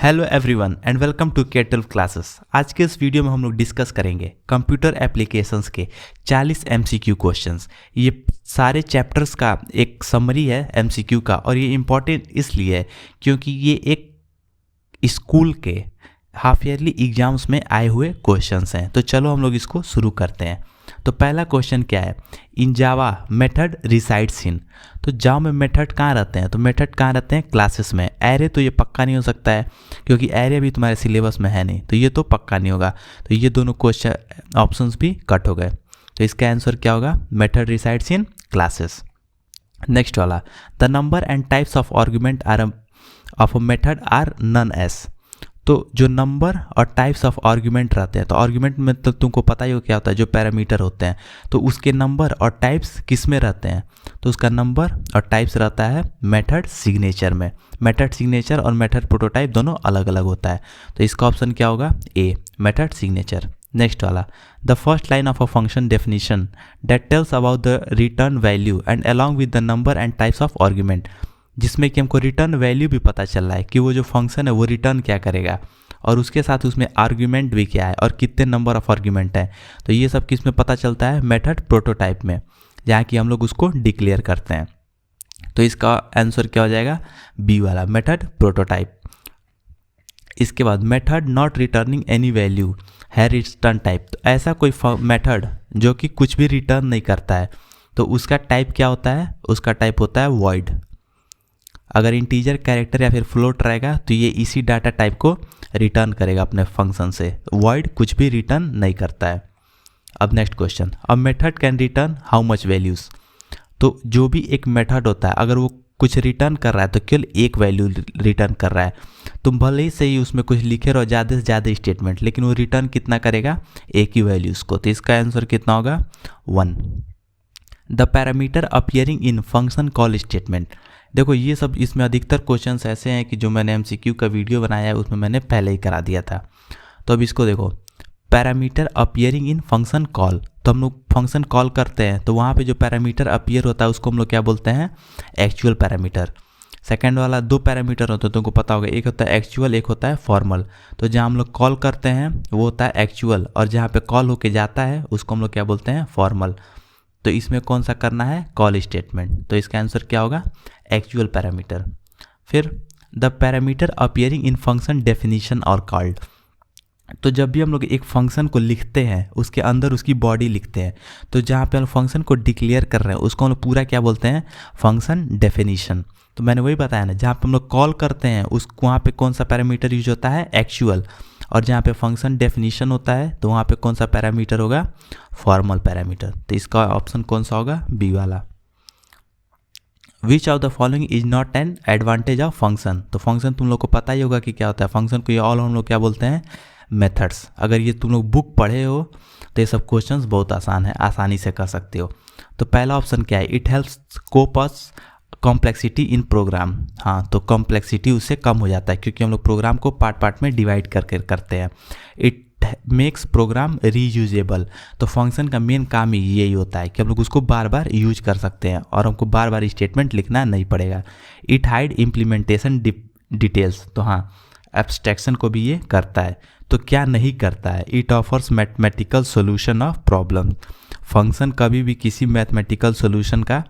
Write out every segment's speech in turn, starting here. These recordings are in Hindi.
Hello everyone and welcome to K12 classes. आज के इस वीडियो में हम लोग डिस्कस करेंगे कंप्यूटर एप्लीकेशंस के 40 MCQ क्वेश्चंस। ये सारे चैप्टर्स का एक समरी है MCQ का, और ये इम्पॉर्टेंट इसलिए है क्योंकि ये एक स्कूल के हाफ ईयरली एग्जाम्स में आए हुए क्वेश्चंस हैं। तो चलो हम लोग इसको शुरू करते हैं। तो पहला क्वेश्चन क्या है, इन जावा मेथड रिसाइड्स इन। तो जावा में मेथड कहाँ रहते हैं, तो मेथड कहाँ रहते हैं, क्लासेस में। एरे तो ये पक्का नहीं हो सकता है क्योंकि एरे भी तुम्हारे सिलेबस में है नहीं, तो ये तो पक्का नहीं होगा। तो ये दोनों क्वेश्चन ऑप्शंस भी कट हो गए। तो इसका आंसर क्या होगा, method resides in classes. Next वाला, the number and types of argument are of a method are known as. तो जो नंबर और टाइप्स ऑफ आर्गुमेंट रहते हैं, तो आर्गुमेंट में तो तुमको पता ही हो क्या होता है, जो पैरामीटर होते हैं। तो उसके नंबर और टाइप्स किस में रहते हैं, तो उसका नंबर और टाइप्स रहता है मेथड सिग्नेचर में। मेथड सिग्नेचर और मेथड प्रोटोटाइप दोनों अलग अलग होता है। तो इसका ऑप्शन क्या होगा, ए, मेथड सिग्नेचर। नेक्स्ट वाला, the first line of a function definition that tells about the return value and along with the number and types of argument. जिसमें कि हमको रिटर्न वैल्यू भी पता चल रहा है कि वो जो फंक्शन है वो रिटर्न क्या करेगा, और उसके साथ उसमें आर्ग्यूमेंट भी क्या है और कितने नंबर ऑफ आर्ग्यूमेंट है। तो ये सब किस में पता चलता है, मेथड प्रोटोटाइप में, जहाँ कि हम लोग उसको डिक्लेयर करते हैं। तो इसका आंसर क्या हो जाएगा, बी वाला, मेथड प्रोटोटाइप। इसके बाद method not returning any value है रिटर्न टाइप। तो ऐसा कोई मेथड जो कि कुछ भी रिटर्न नहीं करता है, तो उसका टाइप क्या होता है, उसका टाइप होता है वॉइड। अगर इंटीजर, कैरेक्टर या फिर फ्लोट रहेगा तो ये इसी डाटा टाइप को रिटर्न करेगा अपने फंक्शन से। वॉइड कुछ भी रिटर्न नहीं करता है। अब next question, a method can return how much values. तो जो भी एक मेथड होता है, अगर वो कुछ रिटर्न कर रहा है तो केवल एक वैल्यू रिटर्न कर रहा है। तुम भले ही सही उसमें कुछ लिखे रहो ज़्यादा से ज़्यादा स्टेटमेंट, लेकिन वो रिटर्न कितना करेगा, एक ही वैल्यूज़ को। तो इसका आंसर कितना होगा, 1। The parameter appearing in function call statement. देखो ये सब इसमें अधिकतर क्वेश्चंस ऐसे हैं कि जो मैंने MCQ का वीडियो बनाया है उसमें मैंने पहले ही करा दिया था। तो अब इसको देखो, पैरामीटर अपीयरिंग इन फंक्शन कॉल। तो हम लोग फंक्शन कॉल करते हैं तो वहाँ पे जो पैरामीटर अपीयर होता है उसको हम लोग क्या बोलते हैं, एक्चुअल पैरामीटर। सेकेंड वाला, दो पैरामीटर होते हैं, तुमको पता होगा, एक होता है एक्चुअल, एक होता है फॉर्मल। तो जहाँ हम लोग कॉल करते हैं वो होता है एक्चुअल, और जहाँ पे कॉल होके जाता है उसको हम लोग क्या बोलते हैं, फॉर्मल। तो इसमें कौन सा करना है, कॉल स्टेटमेंट। तो इसका आंसर क्या होगा, एक्चुअल पैरामीटर। फिर the parameter appearing in function definition और कॉल्ड। तो जब भी हम लोग एक फंक्शन को लिखते हैं उसके अंदर उसकी बॉडी लिखते हैं, तो जहाँ पे हम फंक्शन को डिक्लेयर कर रहे हैं उसको हम लोग पूरा क्या बोलते हैं, फंक्शन डेफिनेशन। तो मैंने वही बताया ना, जहाँ पे हम लोग कॉल करते हैं उस वहाँ पे कौन सा पैरामीटर यूज होता है, एक्चुअल, और जहाँ पे फंक्शन डेफिनेशन होता है तो वहाँ पे कौन सा पैरामीटर होगा, फॉर्मल पैरामीटर। तो इसका ऑप्शन कौन सा होगा, बी वाला। विच of the following is not an advantage of function. तो फंक्शन तुम लोग को पता ही होगा कि क्या होता है, फंक्शन को ये ऑल हम लोग क्या बोलते हैं, मेथड्स। अगर ये तुम लोग बुक पढ़े हो तो ये सब क्वेश्चंस बहुत आसान है, आसानी से कर सकते हो। तो पहला ऑप्शन क्या है, it helps cope us complexity in program. हाँ, तो कॉम्प्लेक्सिटी उससे कम हो जाता है क्योंकि हम लोग प्रोग्राम को पार्ट पार्ट में डिवाइड करके करते हैं। It makes program reusable. तो फंक्शन का मेन काम ही यही होता है कि हम लोग उसको बार बार यूज कर सकते हैं और हमको बार बार स्टेटमेंट लिखना नहीं पड़ेगा। It hide implementation details. तो हाँ, एब्स्ट्रैक्शन को भी ये करता है। तो क्या नहीं करता है, it offers mathematical solution of problem. Function कभी भी किसी मैथमेटिकल सोल्यूशन का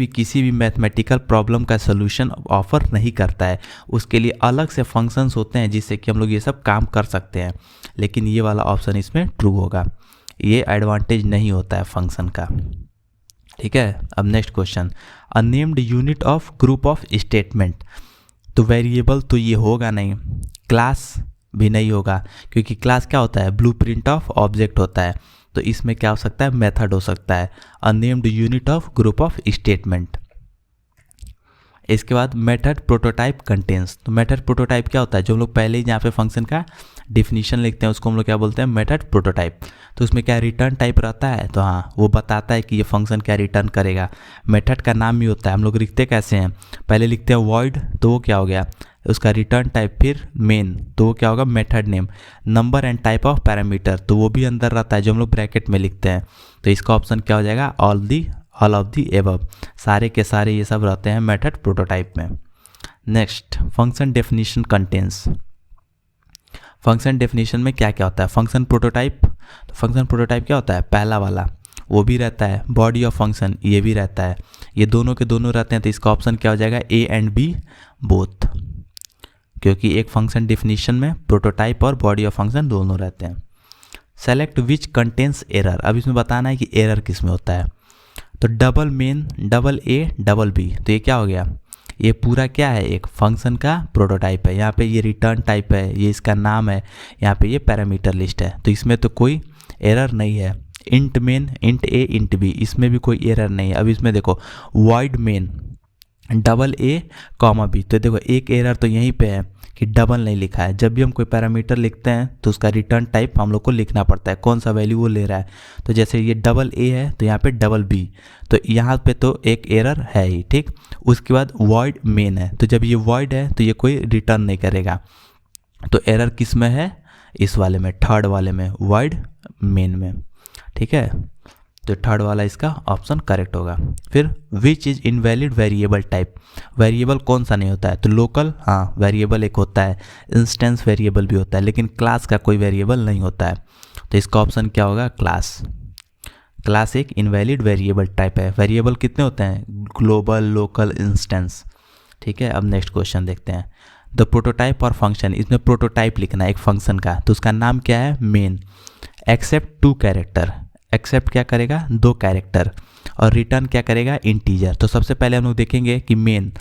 किसी भी मैथमेटिकल प्रॉब्लम का सोल्यूशन ऑफर नहीं करता है। उसके लिए अलग से फंक्शंस होते हैं जिससे कि हम लोग ये सब काम कर सकते हैं, लेकिन ये वाला ऑप्शन इसमें ट्रू होगा। ये एडवांटेज नहीं होता है फंक्शन का। ठीक है, अब next question, a named unit of group of statement. तो वेरिएबल तो ये होगा नहीं, क्लास भी नहीं होगा, क्योंकि क्लास क्या होता है, ब्लूप्रिंट ऑफ ऑब्जेक्ट होता है। तो इसमें क्या हो सकता है, मेथड हो सकता है, unnamed unit of group of statement. इसके बाद मेथड प्रोटोटाइप कंटेंस। तो मेथड प्रोटोटाइप क्या होता है, जो हम लोग पहले ही यहाँ पे फंक्शन का डिफिनीशन लिखते हैं उसको हम लोग क्या बोलते हैं, मेथड प्रोटोटाइप। तो उसमें क्या रिटर्न टाइप रहता है, तो हाँ वो बताता है कि ये फंक्शन क्या रिटर्न करेगा। मेथड का नाम भी होता है, हम लोग लिखते कैसे हैं, पहले लिखते हैं वॉइड, तो वो क्या हो गया, उसका रिटर्न टाइप, फिर मेन, तो वो क्या होगा, method name. Number and type of parameter, तो वो भी अंदर रहता है जो हम लोग ब्रैकेट में लिखते हैं। तो इसका ऑप्शन क्या हो जाएगा, all the all of the above, सारे के सारे ये सब रहते हैं मेथड प्रोटोटाइप में। Next, function definition contains. Function definition में क्या क्या होता है? फंक्शन प्रोटोटाइप, तो फंक्शन प्रोटोटाइप क्या होता है? पहला वाला वो भी रहता है, बॉडी ऑफ फंक्शन ये भी रहता है, ये दोनों के दोनों रहते हैं, तो इसका ऑप्शन क्या हो जाएगा? ए एंड बी बोथ, क्योंकि एक फंक्शन डेफिनेशन में प्रोटोटाइप और बॉडी ऑफ फंक्शन दोनों रहते हैं। सेलेक्ट विच कंटेंस एरर, अब इसमें बताना है कि एरर किस में होता है। तो double main, double A, double B, तो ये क्या हो गया? ये पूरा क्या है? एक फंक्शन का प्रोटोटाइप है। यहाँ पे ये रिटर्न टाइप है, ये इसका नाम है, यहाँ पे ये पैरामीटर लिस्ट है, तो इसमें तो कोई एरर नहीं है। Int main, int A, int B, इसमें भी कोई एरर नहीं है। अब इसमें देखो void main double A comma B, तो देखो एक एरर तो यहीं पे है कि डबल नहीं लिखा है। जब भी हम कोई पैरामीटर लिखते हैं तो उसका रिटर्न टाइप हम लोग को लिखना पड़ता है, कौन सा वैल्यू वो ले रहा है। तो जैसे ये डबल ए है तो यहाँ पे डबल बी, तो यहाँ पे तो एक एरर है ही, ठीक। उसके बाद वॉइड मेन है, तो जब ये वॉइड है तो ये कोई रिटर्न नहीं करेगा। तो एरर किस में है? इस वाले में, थर्ड वाले में, वॉइड मेन में, ठीक है। तो थर्ड वाला इसका ऑप्शन करेक्ट होगा। फिर which is invalid variable type, variable कौन सा नहीं होता है? तो लोकल, हाँ वेरिएबल एक होता है, इंस्टेंस वेरिएबल भी होता है, लेकिन क्लास का कोई वेरिएबल नहीं होता है। तो इसका ऑप्शन क्या होगा? क्लास। क्लास एक इनवैलिड वेरिएबल टाइप है। वेरिएबल कितने होते हैं? ग्लोबल, लोकल, इंस्टेंस, ठीक है। अब नेक्स्ट क्वेश्चन देखते हैं। द प्रोटोटाइप और फंक्शन, इसमें प्रोटोटाइप लिखना है एक फंक्शन का, तो उसका नाम क्या है? मेन। एक्सेप्ट 2 कैरेक्टर, एक्सेप्ट क्या करेगा? 2 कैरेक्टर, और रिटर्न क्या करेगा? इंटीजर। तो सबसे पहले हम लोग देखेंगे कि मेन,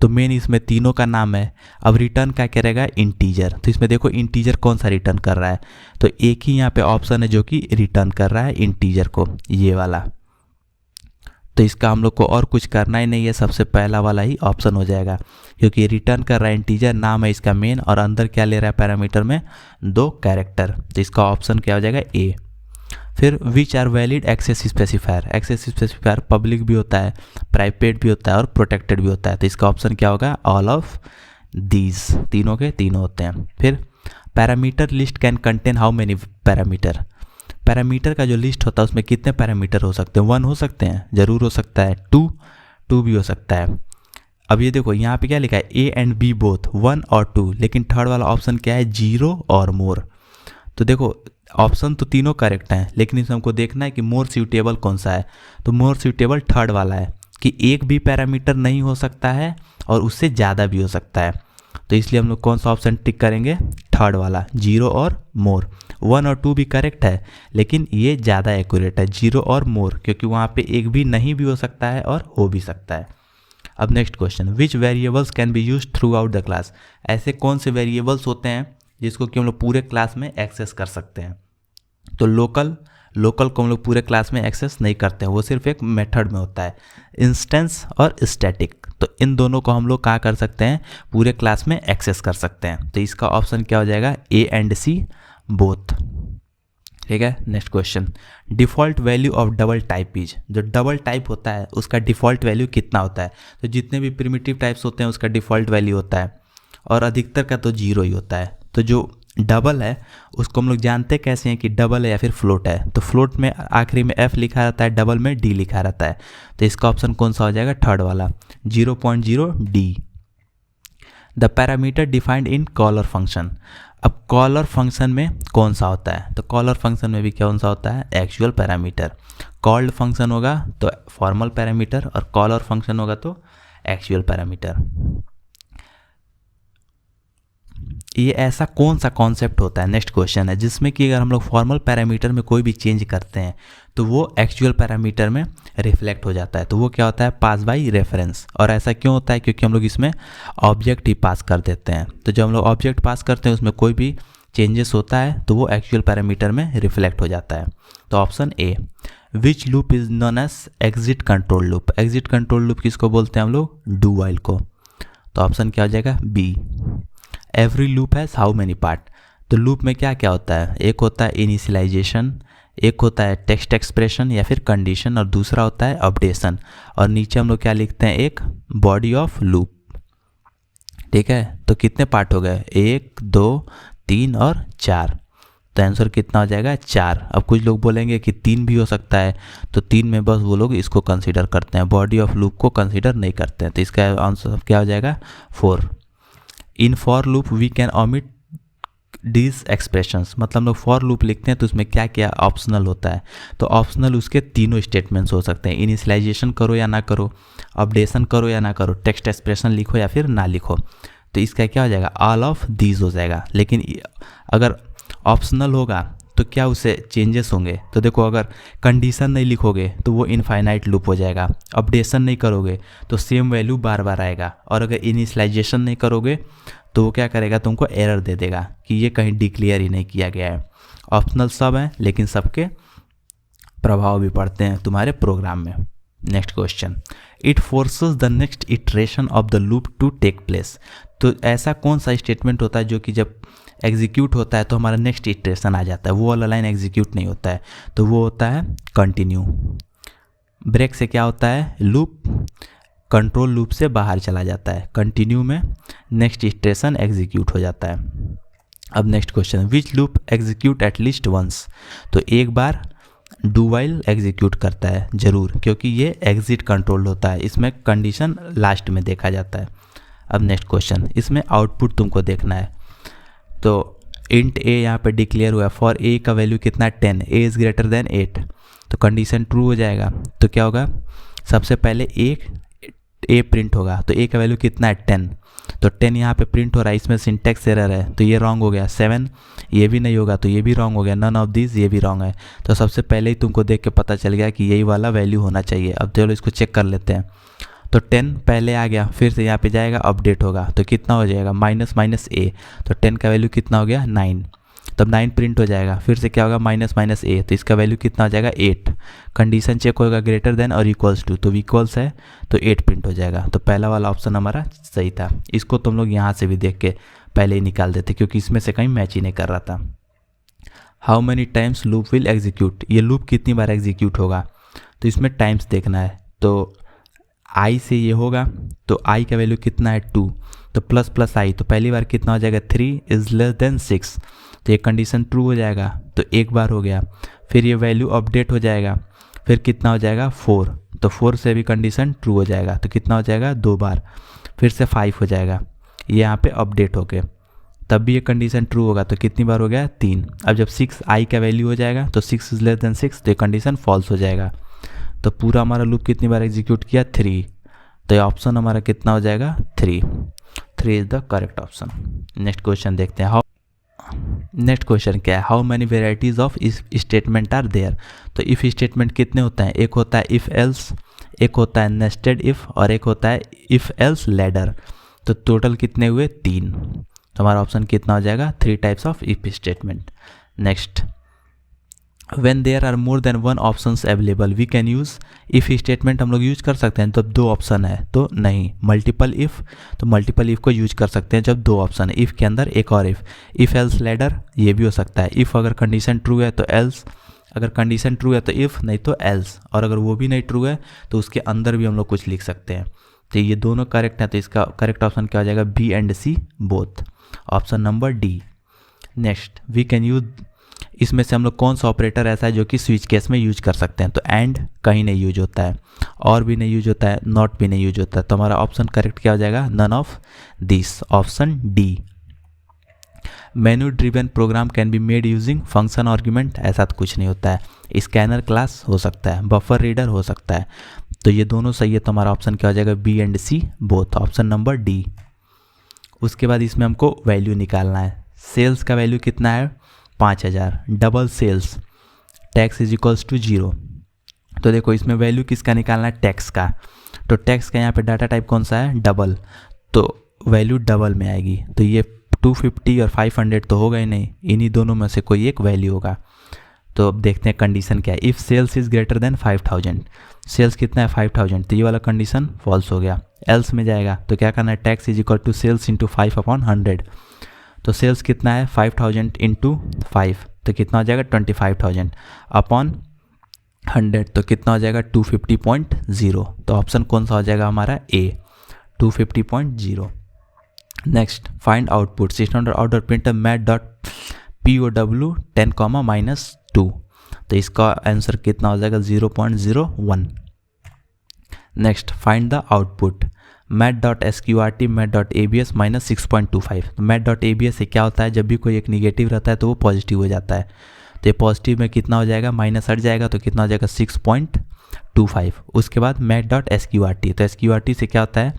तो मेन इसमें तीनों का नाम है। अब रिटर्न क्या करेगा? इंटीजर। तो इसमें देखो इंटीजर कौन सा रिटर्न कर रहा है? तो एक ही यहाँ पे ऑप्शन है जो कि रिटर्न कर रहा है इंटीजर को, ये वाला। तो इसका हम लोग को और कुछ करना ही नहीं है, सबसे पहला वाला ही ऑप्शन हो जाएगा, क्योंकि रिटर्न कर रहा है इंटीजर, नाम है इसका मेन, और अंदर क्या ले रहा है? पैरामीटर में 2 कैरेक्टर। तो इसका ऑप्शन क्या हो जाएगा? ए। फिर which are valid access specifier, access specifier public भी होता है, प्राइवेट भी होता है और प्रोटेक्टेड भी होता है। तो इसका ऑप्शन क्या होगा? ऑल ऑफ दीज, तीनों के तीनों होते हैं। फिर parameter list can contain how many parameter, parameter का जो लिस्ट होता है उसमें कितने पैरामीटर हो सकते हैं? 1 हो सकते हैं, जरूर हो सकता है, 2 भी हो सकता है। अब ये देखो यहाँ पे क्या लिखा है? ए एंड बी बोथ, 1 और 2, लेकिन थर्ड वाला ऑप्शन क्या है? 0 और मोर। तो देखो ऑप्शन तो तीनों करेक्ट हैं, लेकिन इसमें हमको देखना है कि मोर सूटेबल कौन सा है। तो मोर सूटेबल थर्ड वाला है कि एक भी पैरामीटर नहीं हो सकता है और उससे ज़्यादा भी हो सकता है। तो इसलिए हम लोग कौन सा ऑप्शन टिक करेंगे? थर्ड वाला, 0 और मोर। 1 और 2 भी करेक्ट है, लेकिन ये ज़्यादा एक्यूरेट है, 0 और मोर, क्योंकि वहाँ पे एक भी नहीं भी हो सकता है और हो भी सकता है। अब next question, which variables can be use through out the class, ऐसे कौन से वेरिएबल्स होते हैं जिसको कि हम लोग पूरे क्लास में एक्सेस कर सकते हैं? तो लोकल को हम लोग पूरे क्लास में एक्सेस नहीं करते हैं, वो सिर्फ एक मेथड में होता है। इंस्टेंस और स्टैटिक, तो इन दोनों को हम लोग कहाँ कर सकते हैं? पूरे क्लास में एक्सेस कर सकते हैं। तो इसका ऑप्शन क्या हो जाएगा? ए एंड सी बोथ, ठीक है। Next question, default value of double type is, जो डबल टाइप होता है उसका डिफ़ॉल्ट वैल्यू कितना होता है? तो जितने भी प्रिमिटिव टाइप्स होते हैं उसका डिफ़ॉल्ट वैल्यू होता है, और अधिकतर का तो 0 ही होता है। तो जो डबल है उसको हम लोग जानते कैसे हैं कि डबल है या फिर फ्लोट है? तो फ्लोट में आखिरी में f लिखा रहता है, डबल में d लिखा रहता है। तो इसका ऑप्शन कौन सा हो जाएगा? थर्ड वाला, 0.0 d। The parameter defined in caller function, अब कॉलर फंक्शन में कौन सा होता है? तो कॉलर फंक्शन में भी कौन सा होता है? Actual parameter. कॉल्ड फंक्शन होगा तो फॉर्मल पैरामीटर, और कॉलर फंक्शन होगा तो एक्चुअल पैरामीटर। ये ऐसा कौन सा कॉन्सेप्ट होता है, नेक्स्ट क्वेश्चन है, जिसमें कि अगर हम लोग फॉर्मल पैरामीटर में कोई भी चेंज करते हैं तो वो एक्चुअल पैरामीटर में रिफ्लेक्ट हो जाता है? तो वो क्या होता है? पास बाय रेफरेंस। और ऐसा क्यों होता है? क्योंकि हम लोग इसमें ऑब्जेक्ट ही पास कर देते हैं। तो जब हम लोग ऑब्जेक्ट पास करते हैं उसमें कोई भी चेंजेस होता है तो वो एक्चुअल पैरामीटर में रिफ्लेक्ट हो जाता है। तो option A. Which loop is known as exit control loop, exit control loop किसको बोलते हैं हम लोग? डू वाइल को। तो ऑप्शन क्या हो जाएगा? B. Every loop has how many part, तो लूप में क्या क्या होता है? एक होता है इनिशियलाइजेशन, एक होता है टेक्स्ट एक्सप्रेशन या फिर कंडीशन, और दूसरा होता है अपडेशन, और नीचे हम लोग क्या लिखते हैं? एक बॉडी ऑफ लूप, ठीक है। तो कितने पार्ट हो गए? 1, 2, 3 और 4। तो आंसर कितना हो जाएगा 4। अब कुछ लोग बोलेंगे कि 3 भी हो सकता है, तो 3 में बस वो लोग इसको कंसीडर करते हैं, बॉडी ऑफ लूप को कंसीडर नहीं करते हैं, तो इसका आंसर क्या हो जाएगा 4। In for loop we can omit these expressions, मतलब हम लोग फॉर लूप लिखते हैं तो उसमें क्या क्या ऑप्शनल होता है, तो ऑप्शनल उसके तीनों स्टेटमेंट्स हो सकते हैं, इनिशियलाइजेशन करो या ना करो, अपडेशन करो या ना करो, टेक्स्ट एक्सप्रेशन लिखो या फिर ना लिखो, तो इसका क्या हो जाएगा ऑल ऑफ दीज हो जाएगा। लेकिन अगर ऑप्शनल होगा तो क्या उससे चेंजेस होंगे, तो देखो अगर कंडीशन नहीं लिखोगे तो वो इनफाइनाइट लूप हो जाएगा, अपडेशन नहीं करोगे तो सेम वैल्यू बार बार आएगा, और अगर इनिशियलाइजेशन नहीं करोगे तो वो क्या करेगा, तुमको एरर दे देगा कि ये कहीं डिक्लेयर ही नहीं किया गया है। ऑप्शनल सब हैं लेकिन सबके प्रभाव भी पड़ते हैं तुम्हारे प्रोग्राम में। Next question, it forces the next iteration of the loop to take place, तो ऐसा कौन सा स्टेटमेंट होता है जो कि जब एग्जीक्यूट होता है तो हमारा नेक्स्ट इटरेशन आ जाता है, वो वाला लाइन एग्जीक्यूट नहीं होता है, तो वो होता है कंटिन्यू। ब्रेक से क्या होता है, लूप कंट्रोल लूप से बाहर चला जाता है, कंटिन्यू में नेक्स्ट इटरेशन एग्जीक्यूट हो जाता है। अब next question, which loop execute at least once, तो एक बार डू वाइल एग्जीक्यूट करता है जरूर, क्योंकि ये एग्जिट कंट्रोल होता है, इसमें कंडीशन लास्ट में देखा जाता है। अब नेक्स्ट क्वेश्चन, इसमें आउटपुट तुमको देखना है, तो इंट ए यहाँ पे डिक्लेयर हुआ है, फॉर ए का वैल्यू कितना 10, ए इज़ ग्रेटर देन 8, तो कंडीशन ट्रू हो जाएगा, तो क्या होगा, सबसे पहले ए प्रिंट होगा, तो ए का वैल्यू कितना है 10, तो 10 यहाँ पे प्रिंट हो रहा है, इसमें सिंटेक्स एरर है तो ये रॉन्ग हो गया। 7 ये भी नहीं होगा तो ये भी रॉन्ग हो गया, नन ऑफ दिस ये भी रॉन्ग है, तो सबसे पहले ही तुमको देख के पता चल गया कि यही वाला वैल्यू होना चाहिए। अब चलो इसको चेक कर लेते हैं, तो 10 पहले आ गया, फिर से यहाँ पे जाएगा अपडेट होगा तो कितना हो जाएगा माइनस माइनस ए, तो 10 का वैल्यू कितना हो गया 9, तब 9 प्रिंट हो जाएगा, फिर से क्या होगा माइनस माइनस ए, तो इसका वैल्यू कितना हो जाएगा 8, कंडीशन चेक होगा ग्रेटर देन और इक्वल्स टू, तो इक्वल्स है तो 8 प्रिंट हो जाएगा, तो पहला वाला ऑप्शन हमारा सही था। इसको तुम लोग यहाँ से भी देख के पहले ही निकाल देते क्योंकि इसमें से कहीं मैच ही नहीं कर रहा था। How many times loop will execute, ये लूप कितनी बार एग्जीक्यूट होगा, तो इसमें टाइम्स देखना है, तो आई से ये होगा, तो आई का वैल्यू कितना है 2, तो प्लस प्लस आई, तो पहली बार कितना हो जाएगा 3 इज़ लेस देन 6, तो ये कंडीशन ट्रू हो जाएगा, तो एक बार हो गया, फिर ये वैल्यू अपडेट हो जाएगा, फिर कितना हो जाएगा 4, तो 4 से भी कंडीशन ट्रू हो जाएगा, तो कितना हो जाएगा 2 बार, फिर से 5 हो जाएगा, ये यहाँ पे अपडेट हो गए, तब भी ये कंडीशन ट्रू होगा, तो कितनी बार हो गया 3। अब जब 6 आई का वैल्यू हो जाएगा तो 6 इज़ लेस देन 6, तो ये कंडीशन फॉल्स हो जाएगा, तो पूरा हमारा लूप कितनी बार एग्जीक्यूट किया 3, तो ये ऑप्शन हमारा कितना हो जाएगा 3 is the correct option. Next question देखते हैं, नेक्स्ट क्वेश्चन क्या है, how many varieties of statement are there, तो इफ़ स्टेटमेंट कितने होते हैं, एक होता है इफ़ एल्स, एक होता है नेस्टेड इफ़ और एक होता है इफ़ एल्स लैडर, तो टोटल कितने हुए 3, तो हमारा ऑप्शन कितना हो जाएगा 3 types of if statement. Next, when there are more than 1 options available we can use, if statement हम लोग यूज कर सकते हैं जब 2 ऑप्शन है, तो नहीं। मल्टीपल इफ़, तो मल्टीपल इफ़ को यूज कर सकते हैं जब 2 ऑप्शन है, इफ़ के अंदर एक और इफ़ एल्स लैडर ये भी हो सकता है, इफ़ अगर कंडीशन ट्रू है तो एल्स, अगर कंडीशन ट्रू है तो इफ़, नहीं तो एल्स, और अगर वो भी नहीं ट्रू है तो उसके अंदर भी हम लोग कुछ लिख सकते हैं, तो ये दोनों करेक्ट है, तो इसका करेक्ट ऑप्शन क्या हो जाएगा B and C both, option number D. Next, we can use, इसमें से हम लोग कौन सा ऑपरेटर ऐसा है जो कि स्विच केस में यूज कर सकते हैं, तो एंड कहीं नहीं यूज होता है, और भी नहीं यूज होता है, नॉट भी नहीं यूज होता है, तो हमारा ऑप्शन करेक्ट क्या हो जाएगा none of this, option D. Menu driven program can be made using function argument, ऐसा तो कुछ नहीं होता है, स्कैनर क्लास हो सकता है, बफर रीडर हो सकता है, तो ये दोनों सही है, तो हमारा ऑप्शन क्या हो जाएगा B and C both, option number D. उसके बाद इसमें हमको वैल्यू निकालना है, सेल्स का वैल्यू कितना है 5000, double sales, tax is equals to 0, तो देखो इसमें वैल्यू किसका निकालना है टैक्स का, तो टैक्स का यहाँ पे डाटा टाइप कौन सा है डबल, तो वैल्यू डबल में आएगी, तो ये 250 और 500 तो होगा ही नहीं, इन्हीं दोनों में से कोई एक वैल्यू होगा। तो अब देखते हैं कंडीशन क्या है, if sales is greater than 5000, sales कितना है 5000, तो ये वाला कंडीशन फॉल्स हो गया। एल्स में जाएगा तो क्या करना है, tax is equal to sales into 5/100, तो सेल्स कितना है 5000 इंटू 5, तो कितना हो जाएगा 25000 अपॉन 100, तो कितना हो जाएगा 250.0, तो ऑप्शन कौन सा हो जाएगा हमारा ए 250.0। Next, find output, system dot out dot print math dot POW 10, तो इसका आंसर कितना हो जाएगा 0.01। Next find the output mat.sqrt mat.abs minus 6.25। तो mat.abs से क्या होता है, जब भी कोई एक निगेटिव रहता है तो वो पॉजिटिव हो जाता है, तो ये पॉजिटिव में कितना हो जाएगा, माइनस हट जाएगा तो कितना हो जाएगा 6.25। उसके बाद mat.sqrt, तो sqrt से क्या होता है,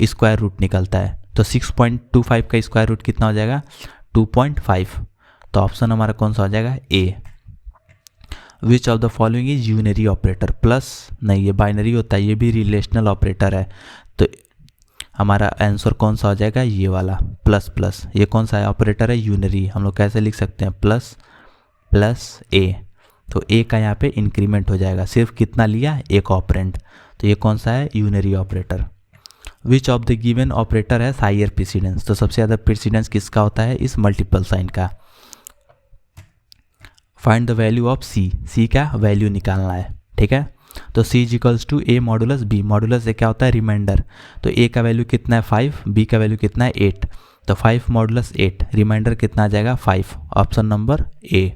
स्क्वायर रूट निकलता है, तो 6.25 का स्क्वायर रूट कितना हो जाएगा 2.5। तो ऑप्शन हमारा कौन सा हो जाएगा A. Which of the following is unary operator, plus नहीं ये बाइनरी होता है, ये भी रिलेशनल ऑपरेटर है, तो हमारा आंसर कौन सा हो जाएगा ये वाला प्लस प्लस। ये कौन सा है ऑपरेटर है, यूनरी, हम लोग कैसे लिख सकते हैं प्लस प्लस ए, तो ए का यहाँ पे इंक्रीमेंट हो जाएगा, सिर्फ कितना लिया एक ऑपरेंड, तो ये कौन सा है unary operator. Which of the given operator है हायर प्रेसिडेंस, तो सबसे ज़्यादा प्रेसिडेंस किसका होता है इस मल्टीपल साइन का। Find the value of C का वैल्यू निकालना है, ठीक है। तो C equals to A modulus B, modulus से क्या होता है रिमाइंडर, तो A का वैल्यू कितना है 5, B का वैल्यू कितना है 8, तो 5 मॉडुलस 8, रिमाइंडर कितना आ जाएगा 5, option number A.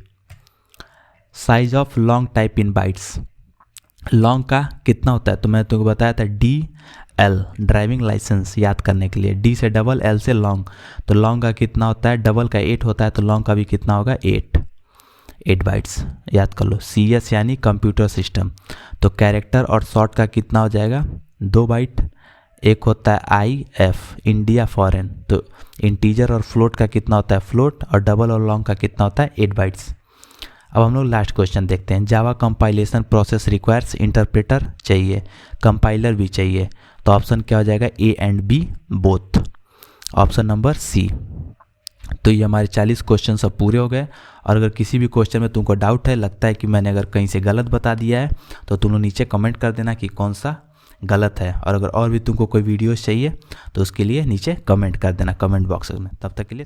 Size of long type in bytes, long का कितना होता है, तो मैं तुमको बताया था DL ड्राइविंग लाइसेंस याद करने के लिए, D से डबल L से लॉन्ग, तो लॉन्ग का कितना होता है, डबल का 8 होता है, तो लॉन्ग का भी कितना होगा 8 बाइट्स, याद कर लो। CS यानी कंप्यूटर सिस्टम, तो कैरेक्टर और शॉर्ट का कितना हो जाएगा 2 बाइट, एक होता है IF इंडिया फॉरेन, तो इंटीजर और फ्लोट का कितना होता है फ्लोट, और डबल और लॉन्ग का कितना होता है 8 बाइट्स। अब हम लोग लास्ट क्वेश्चन देखते हैं। जावा कंपाइलेशन प्रोसेस रिक्वायर्स इंटरप्रेटर चाहिए, कंपाइलर भी चाहिए, तो ऑप्शन क्या हो जाएगा A and B both, option number C। तो ये हमारे 40 क्वेश्चन सब पूरे हो गए, और अगर किसी भी क्वेश्चन में तुमको डाउट है, लगता है कि मैंने अगर कहीं से गलत बता दिया है, तो तुम लोग नीचे कमेंट कर देना कि कौन सा गलत है, और अगर और भी तुमको कोई वीडियोस चाहिए तो उसके लिए नीचे कमेंट कर देना कमेंट बॉक्स में। तब तक के लिए